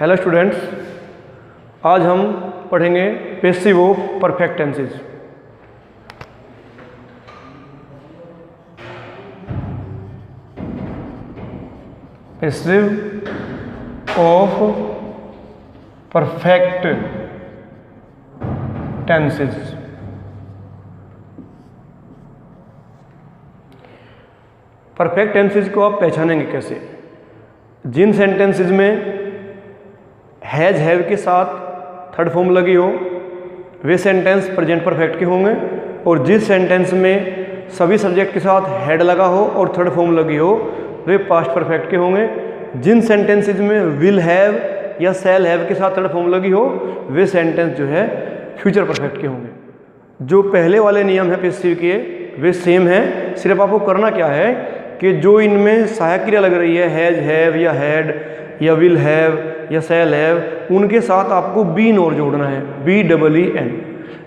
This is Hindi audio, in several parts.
हेलो स्टूडेंट्स, आज हम पढ़ेंगे passive of perfect tenses. Passive of perfect tenses. Perfect tenses को आप पहचानेंगे कैसे? जिन सेंटेंसेज में हैज हैव के साथ थर्ड फॉर्म लगी हो वे सेंटेंस प्रेजेंट परफेक्ट के होंगे, और जिस सेंटेंस में सभी सब्जेक्ट के साथ हैड लगा हो और थर्ड फॉर्म लगी हो वे पास्ट परफेक्ट के होंगे। जिन सेंटेंसेज में विल हैव या शैल हैव के साथ थर्ड फॉर्म लगी हो वे सेंटेंस जो है फ्यूचर परफेक्ट के होंगे। जो पहले वाले नियम है पैसिव के वे सेम है, सिर्फ आपको करना क्या है कि जो इनमें सहायक क्रिया लग रही है हैज हैव या हैड या विल हैव या शैल हैव, उनके साथ आपको बीन और जोड़ना है, BEEN।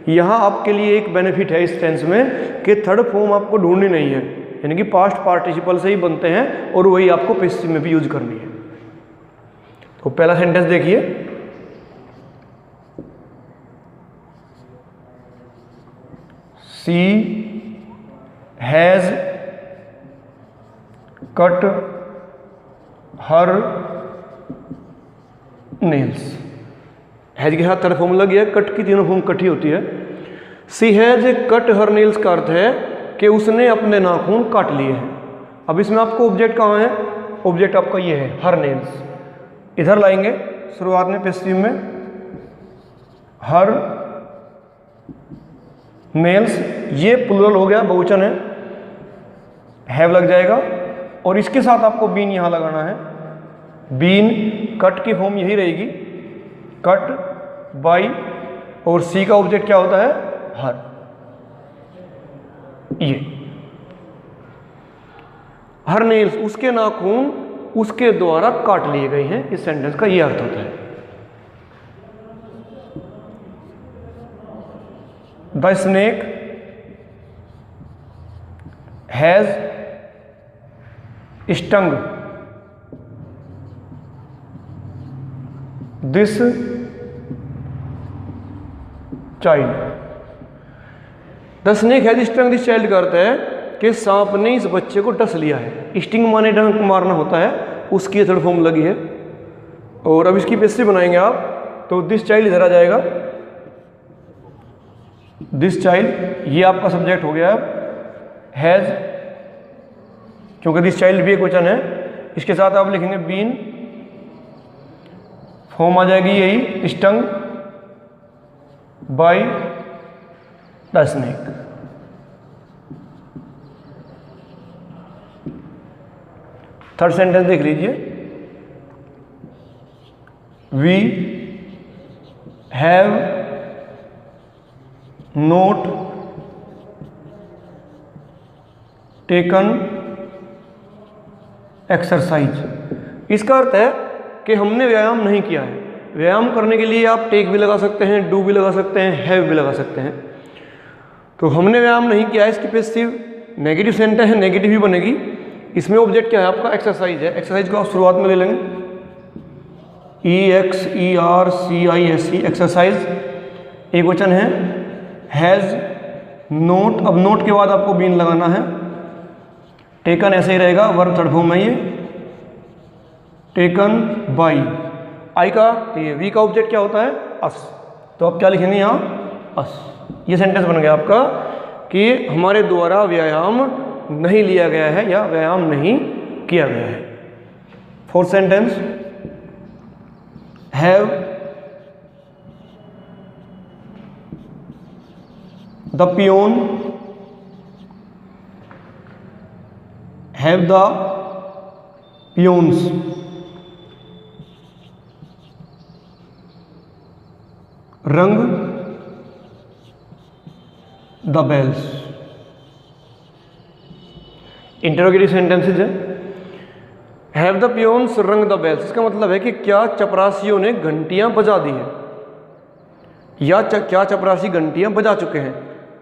यहाँ आपके लिए एक बेनिफिट है इस टेंस में कि थर्ड फॉर्म आपको ढूंढनी नहीं है, यानी कि पास्ट पार्टिसिपल से ही बनते हैं और वही आपको पैसिव में भी यूज करनी है। तो पहला सेंटेंस देखिए, she has cut her nails. Has के साथ थर्ड फॉर्म लगी है, कट की तीनों फॉर्म कटी होती है। सी हैज कट हर नेल्स का अर्थ है कि उसने अपने नाखून काट लिए हैं। अब इसमें आपको ऑब्जेक्ट कहाँ है? ऑब्जेक्ट आपका ये है, हर नेल्स। इधर लाएंगे शुरुआत में पैसिव में, हर नेल्स, ये प्लुरल हो गया, बहुवचन है, हैव लग जाएगा और इसके साथ आपको बीन यहां लगाना है। बीन कट की फॉर्म यही रहेगी, कट बाई, और सी का ऑब्जेक्ट क्या होता है? हर। ये हर नेल्स, उसके नाखून उसके द्वारा काट लिए गए हैं, इस सेंटेंस का ये अर्थ होता है। The snake has stung this child. The snake has stung this child का अर्थ है कि सांप ने इस बच्चे को डस लिया है। स्टिंग माने डंक मारना होता है, उसकी थर्ड फॉर्म लगी है। और अब इसकी पैसिव बनाएंगे आप, तो दिस चाइल्ड इधर आ जाएगा, दिस चाइल्ड, ये आपका सब्जेक्ट हो गया। हैज, क्योंकि दिस चाइल्ड भी एक वचन है, इसके साथ आप लिखेंगे बीन, फॉर्म आ जाएगी यही, stung by the snake. Third sentence देख लीजिए, we have not taken exercise. इसका अर्थ है कि हमने व्यायाम नहीं किया है। व्यायाम करने के लिए आप टेक भी लगा सकते हैं, डू भी लगा सकते हैं, हैव भी लगा सकते हैं। तो हमने व्यायाम नहीं किया है, इसकी पैसिव नेगेटिव सेंटेंस है, नेगेटिव ही बनेगी। इसमें ऑब्जेक्ट क्या है आपका? एक्सरसाइज है। एक्सरसाइज को आप शुरुआत में ले लेंगे, EXERCISE, एक्सरसाइज, एक वचन है। हैज नोट, अब नोट के बाद आपको बीन लगाना है। टेकन ऐसे ही रहेगा, वर्ब थर्ड फॉर्म है ये, टेकन बाई। आई का, ये वी का ऑब्जेक्ट क्या होता है? अस। तो आप क्या लिखेंगे यहाँ? अस। ये सेंटेंस बन गया आपका कि हमारे द्वारा व्यायाम नहीं लिया गया है या व्यायाम नहीं किया गया है। Fourth sentence, have the peon have the peons rung the bells. Interrogative sentences है। Have the peons rung the bells, इसका मतलब है कि क्या चपरासियों ने घंटियां बजा दी है, या क्या चपरासी घंटियां बजा चुके हैं।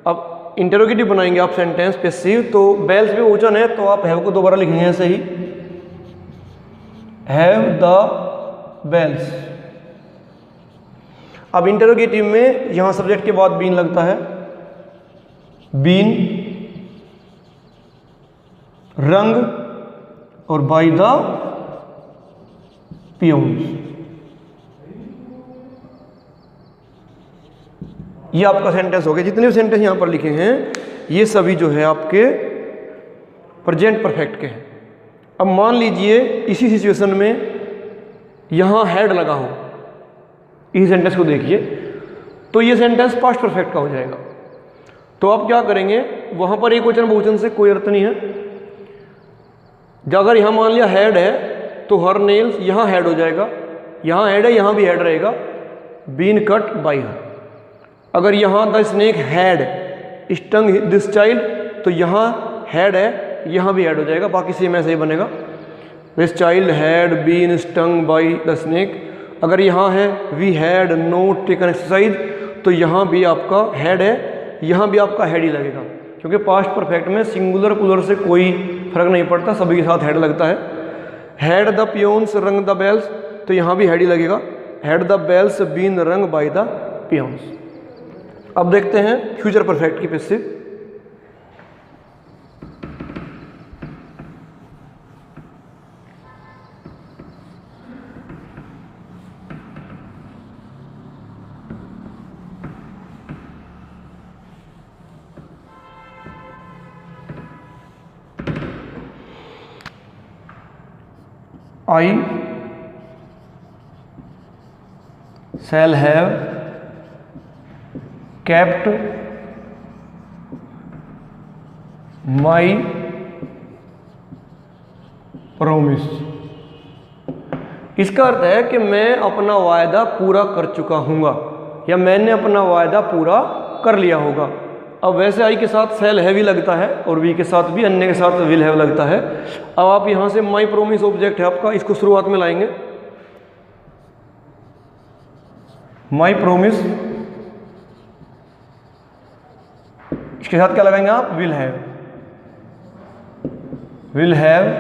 अब इंटरोगेटिव बनाएंगे आप सेंटेंस पैसिव, तो बेल्स भी वचन है तो आप हैव को दोबारा लिखेंगे ऐसे ही, हैव द बेल्स अब इंटरोगेटिव में यहाँ सब्जेक्ट के बाद बीन लगता है, बीन रंग और बाय द पियोन्स। ये आपका सेंटेंस हो गया। जितने भी सेंटेंस यहाँ पर लिखे हैं ये सभी जो है आपके प्रेजेंट परफेक्ट के हैं। अब मान लीजिए इसी सिचुएशन में यहाँ हेड लगा हो, इस सेंटेंस को देखिए, तो ये सेंटेंस पास्ट परफेक्ट का हो जाएगा। तो आप क्या करेंगे, वहाँ पर एक वचन बहुवचन से कोई अर्थ नहीं है। अगर यहाँ मान लिया हेड है तो हर नेल्स यहाँ हेड हो जाएगा, यहाँ हेड है यहाँ भी हेड रहेगा, बीन कट बाय हर। अगर यहाँ the snake had stung this child तो यहाँ हेड है यहाँ भी हेड हो जाएगा, बाकी सेम ऐसे ही बनेगा। This child had been stung by the snake. अगर यहाँ है we had not taken exercise तो यहाँ भी आपका हेड है, यहाँ भी आपका हेड ही लगेगा, क्योंकि पास्ट परफेक्ट में सिंगुलर प्लूरल से कोई फर्क नहीं पड़ता, सभी के साथ हेड लगता है। Had the peons rung the bells तो यहाँ भी हेड ही लगेगा, हैड द बेल्स बीन रंग बाय द पियोन्स। अब देखते हैं फ्यूचर परफेक्ट की passive. I shall have kept my promise। इसका अर्थ है कि मैं अपना वायदा पूरा कर चुका हूँगा या मैंने अपना वायदा पूरा कर लिया होगा। अब वैसे आई के साथ शैल हैव ही लगता है और वी के साथ भी, अन्य के साथ विल हैव लगता है। अब आप यहाँ से माई प्रोमिस ऑब्जेक्ट है आपका, इसको शुरुआत में लाएंगे। माई प्रोमिस, इसके साथ क्या लगाएंगे आप, विल हैव, विल हैव,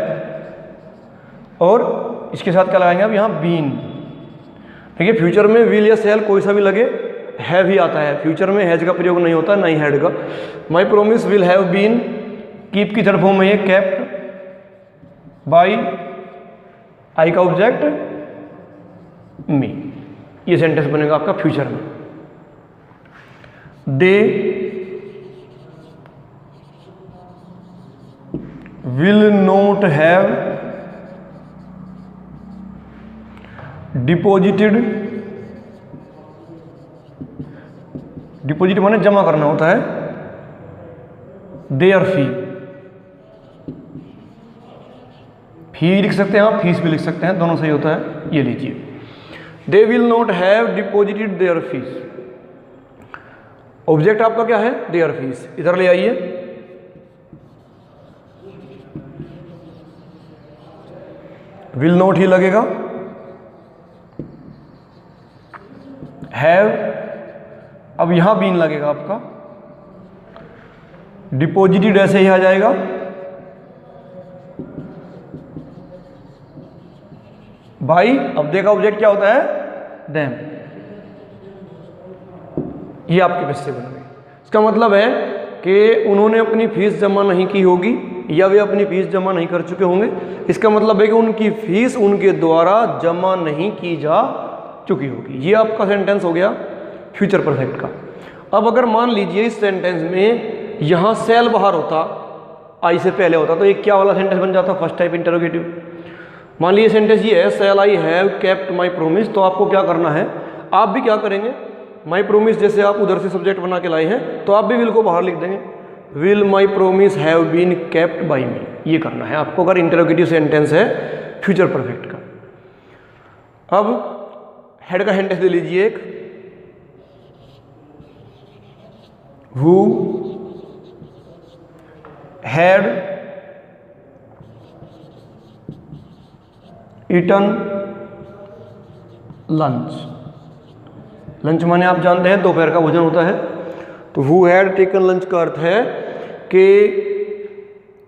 और इसके साथ क्या लगाएंगे आप यहाँ बीन। देखिए फ्यूचर में विल या शैल कोई सा भी लगे, हैव ही आता है। फ्यूचर में हैज का प्रयोग नहीं होता, ना ही हैड का। My promise will have been, keep की थर्ड फॉर्म में ये केप्ट बाई आई का ऑब्जेक्ट मी। ये सेंटेंस बनेगा आपका फ्यूचर में। They will not have deposited, deposit माने जमा करना होता है, देयर फी, फी लिख सकते हैं आप, फीस भी लिख सकते हैं, दोनों सही होता है। ये लीजिए, they will not have deposited there fees. Object आपका क्या है, देयर फीस। इधर ले आइए, विल नॉट ही लगेगा, हैव, अब यहां बीन लगेगा आपका, डिपॉजिटेड ऐसे ही आ जाएगा, भाई। अब देखा ऑब्जेक्ट क्या होता है, देम। ये आपके पैसे बन गए। इसका मतलब है कि उन्होंने अपनी फीस जमा नहीं की होगी या वे अपनी फीस जमा नहीं कर चुके होंगे। इसका मतलब है कि उनकी फीस उनके द्वारा जमा नहीं की जा चुकी होगी। ये आपका सेंटेंस हो गया फ्यूचर परफेक्ट का। अब अगर मान लीजिए इस सेंटेंस में यहाँ सेल बाहर होता, आई से पहले होता, तो एक क्या वाला सेंटेंस बन जाता, फर्स्ट टाइप इंटरोगेटिव। मान लीजिए सेंटेंस ये है, sell I have kept my promise. तो आपको क्या करना है, आप भी क्या करेंगे, माई प्रोमिस जैसे आप उधर से सब्जेक्ट बना के लाए हैं तो आप भी विल को बाहर लिख देंगे, will my promise have been kept by me. ये करना है आपको अगर इंटरोगेटिव सेंटेंस है फ्यूचर परफेक्ट का। अब हेड का सेंटेंस ले लीजिए एक, who had eaten lunch। Lunch माने आप जानते हैं दोपहर का भोजन होता है। तो who had taken lunch का अर्थ है कि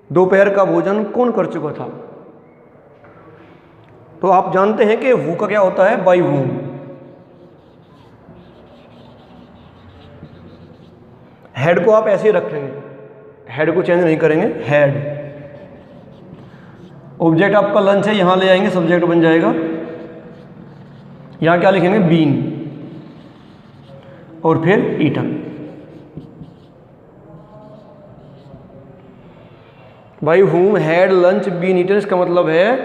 दोपहर का भोजन कौन कर चुका था। तो आप जानते हैं कि who का क्या होता है, by whom। हेड को आप ऐसे ही रखेंगे, हेड को चेंज नहीं करेंगे, हेड। ऑब्जेक्ट आपका लंच है, यहां ले आएंगे, सब्जेक्ट बन जाएगा। यहां क्या लिखेंगे, बीन, और फिर ईटन। भाई हुम हैड लंच बीन ईटन, इसका मतलब है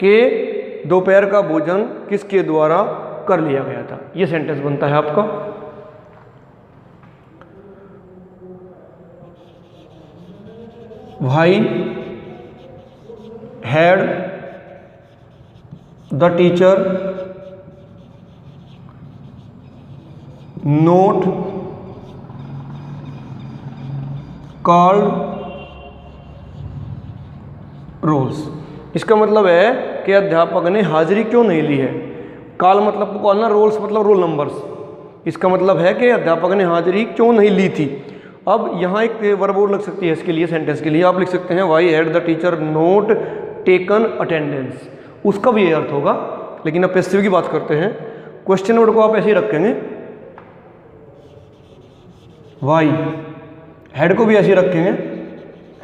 कि दोपहर का भोजन किसके द्वारा कर लिया गया था। ये सेंटेंस बनता है आपका। Why had the teacher not called rolls. इसका मतलब है कि अध्यापक ने हाजिरी क्यों नहीं ली है। कॉल मतलब कॉलना, रोल्स मतलब रोल नंबर्स। इसका मतलब है कि अध्यापक ने हाजिरी क्यों नहीं ली थी। अब यहाँ एक वर्ब और लग सकती है इसके लिए, सेंटेंस के लिए आप लिख सकते हैं why had the teacher not taken attendance. उसका भी ये अर्थ होगा, लेकिन अब पैसिव की बात करते हैं। क्वेश्चन वर्ड को आप ऐसे ही रखेंगे, व्हाई। हेड को भी ऐसे ही रखेंगे,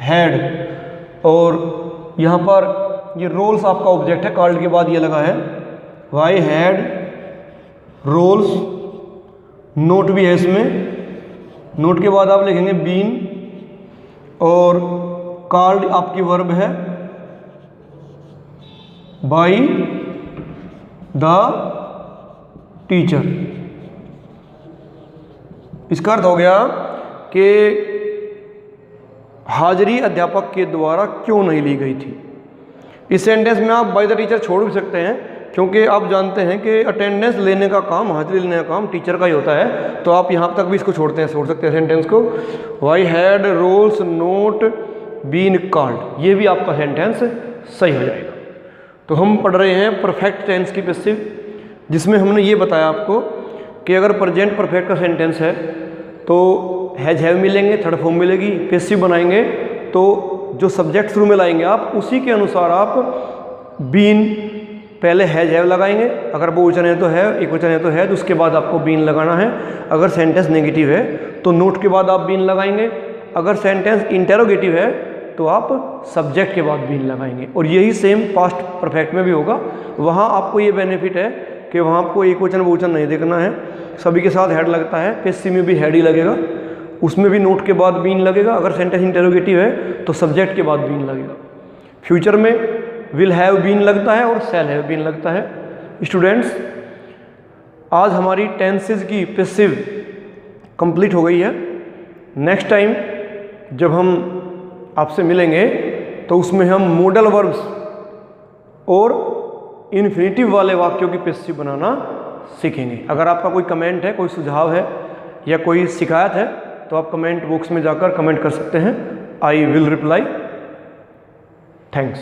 हैड। और यहाँ पर ये रोल्स आपका ऑब्जेक्ट है, कॉल्ड के बाद ये लगा है, व्हाई हैड रोल्स। नोट भी है इसमें, नोट के बाद आप लिखेंगे बीन, और कॉल्ड आपकी वर्ब है बाय द टीचर। इसका अर्थ हो गया कि हाजिरी अध्यापक के द्वारा क्यों नहीं ली गई थी। इस सेंटेंस में आप बाय द टीचर छोड़ भी सकते हैं, क्योंकि आप जानते हैं कि अटेंडेंस लेने का काम, हाजिरी लेने का काम टीचर का ही होता है। तो आप यहाँ तक भी इसको छोड़ सकते हैं सेंटेंस को। Why had rolls not been called, ये भी आपका सेंटेंस सही हो जाएगा। तो हम पढ़ रहे हैं परफेक्ट टेंस की पैसिव, जिसमें हमने ये बताया आपको कि अगर प्रेजेंट परफेक्ट का सेंटेंस है तो हैज हैव मिलेंगे, थर्ड फॉर्म मिलेगी। पैसिव बनाएंगे तो जो सब्जेक्ट शुरू में लाएंगे आप, उसी के अनुसार आप बीन पहले हैज हैव लगाएंगे। अगर बहुवचन है तो है, एक वचन है तो है, तो उसके बाद आपको बीन लगाना है। अगर सेंटेंस नेगेटिव है तो नोट के बाद आप बीन लगाएंगे। अगर सेंटेंस इंटेरोगेटिव है तो आप सब्जेक्ट के बाद बीन लगाएंगे। और यही सेम पास्ट परफेक्ट में भी होगा। वहाँ आपको ये बेनिफिट है कि वहाँ आपको एक वचन बहुवचन नहीं देखना है, सभी के साथ हेड लगता है। पैसिव में भी हेड ही लगेगा, उसमें भी नोट के बाद बीन लगेगा। अगर सेंटेंस इंटेरोगेटिव है तो सब्जेक्ट के बाद बीन लगेगा। फ्यूचर में विल हैव बीन लगता है और शैल हैव बीन लगता है। स्टूडेंट्स, आज हमारी टेंसेज की पैसिव कंप्लीट हो गई है। नेक्स्ट टाइम जब हम आपसे मिलेंगे तो उसमें हम मॉडल वर्ब्स और इन्फिनेटिव वाले वाक्यों की पैसिव बनाना सीखेंगे। अगर आपका कोई कमेंट है, कोई सुझाव है या कोई शिकायत है तो आप कमेंट बॉक्स में जाकर कमेंट कर सकते हैं। I will reply. थैंक्स।